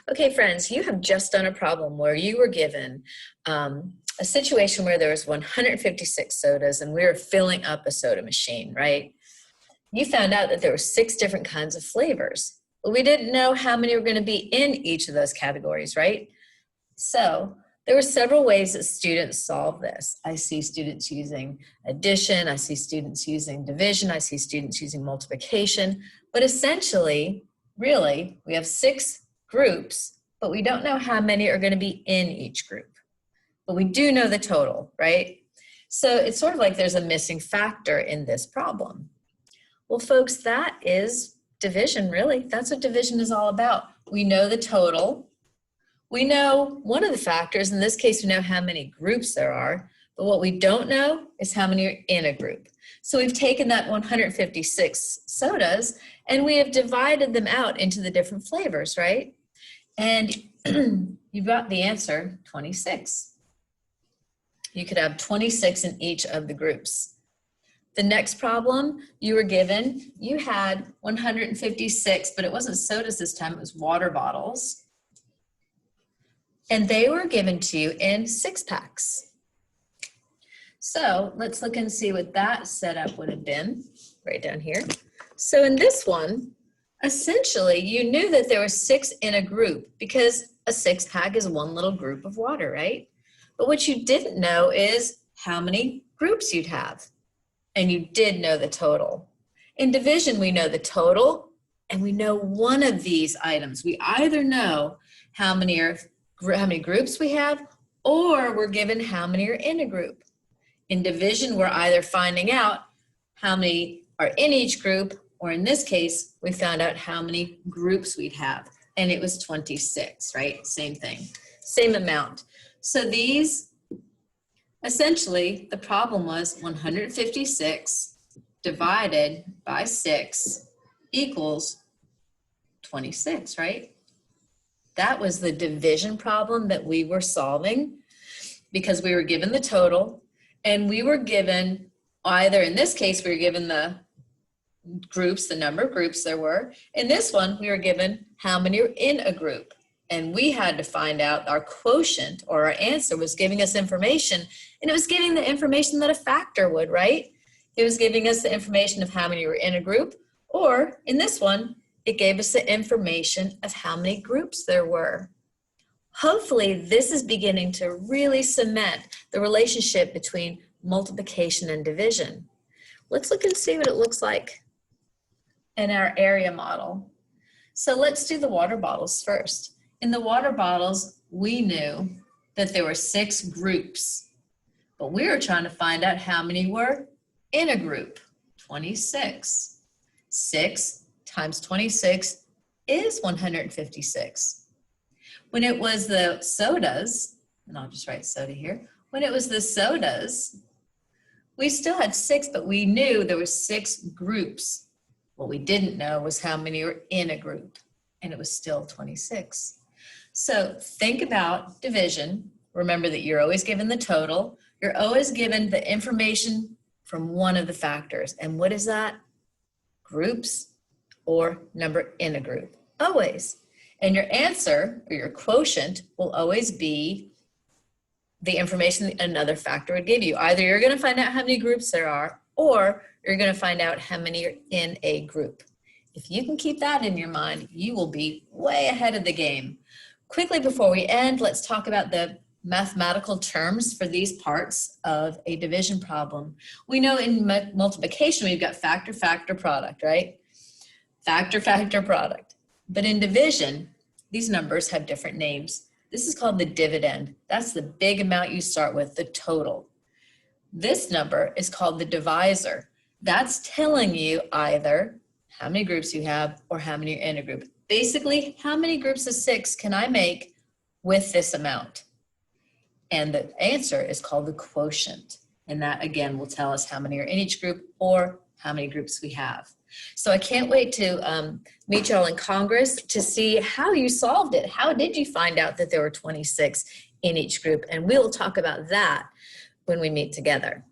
Okay, friends, you have just done a problem where you were given a situation where there was 156 sodas and we were filling up a soda machine, right? You found out that there were 6 different kinds of flavors, but we didn't know how many were going to be in each of those categories, right? So there were several ways that students solve this. I see students using addition, I see students using division, I see students using multiplication, but essentially, really, we have 6 groups, but we don't know how many are going to be in each group. But we do know the total, right? So it's sort of like there's a missing factor in this problem. Well, folks, that is division, really. That's what division is all about. We know the total. We know one of the factors. In this case, we know how many groups there are. But what we don't know is how many are in a group. So we've taken that 156 sodas and we have divided them out into the different flavors, right? And you've got the answer, 26. You could have 26 in each of the groups. The next problem you were given, you had 156, but it wasn't sodas this time, it was water bottles. And they were given to you in 6-packs. So let's look and see what that setup would have been, right down here. So in this one, essentially you knew that there were 6 in a group because a 6-pack is one little group of water, right? But what you didn't know is how many groups you'd have. And you did know the total. In division, we know the total and we know one of these items. We either know how many groups we have, or we're given how many are in a group. In division, we're either finding out how many are in each group, or in this case, we found out how many groups we'd have. And it was 26, right? Same thing, same amount. So these, essentially, the problem was 156 divided by 6 equals 26, right? That was the division problem that we were solving because we were given the total and we were given either, in this case, we were given the groups, the number of groups there were. In this one, we were given how many are in a group. And we had to find out our quotient, or our answer was giving us information, and it was giving the information that a factor would, right? It was giving us the information of how many were in a group, or in this one, it gave us the information of how many groups there were. Hopefully, this is beginning to really cement the relationship between multiplication and division. Let's look and see what it looks like in our area model. So let's do the water bottles first. In the water bottles, we knew that there were 6 groups, but we were trying to find out how many were in a group, 26. 6 times 26 is 156. When it was the sodas, and I'll just write soda here, when it was the sodas, we still had 6, but we knew there were 6 groups. What we didn't know was how many were in a group, and it was still 26. So think about division. Remember that you're always given the total. You're always given the information from one of the factors. And what is that? Groups or number in a group, always. And your answer or your quotient will always be the information that another factor would give you. Either you're going to find out how many groups there are, or you're going to find out how many are in a group. If you can keep that in your mind, you will be way ahead of the game. Quickly before we end, let's talk about the mathematical terms for these parts of a division problem. We know in multiplication, we've got factor, factor, product, right? Factor, factor, product. But in division, these numbers have different names. This is called the dividend. That's the big amount you start with, the total. This number is called the divisor. That's telling you either how many groups you have or how many are in a group. Basically, how many groups of 6 can I make with this amount? And the answer is called the quotient. And that, again, will tell us how many are in each group or how many groups we have. So I can't wait to meet y'all in Congress to see how you solved it. How did you find out that there were 26 in each group? And we'll talk about that when we meet together.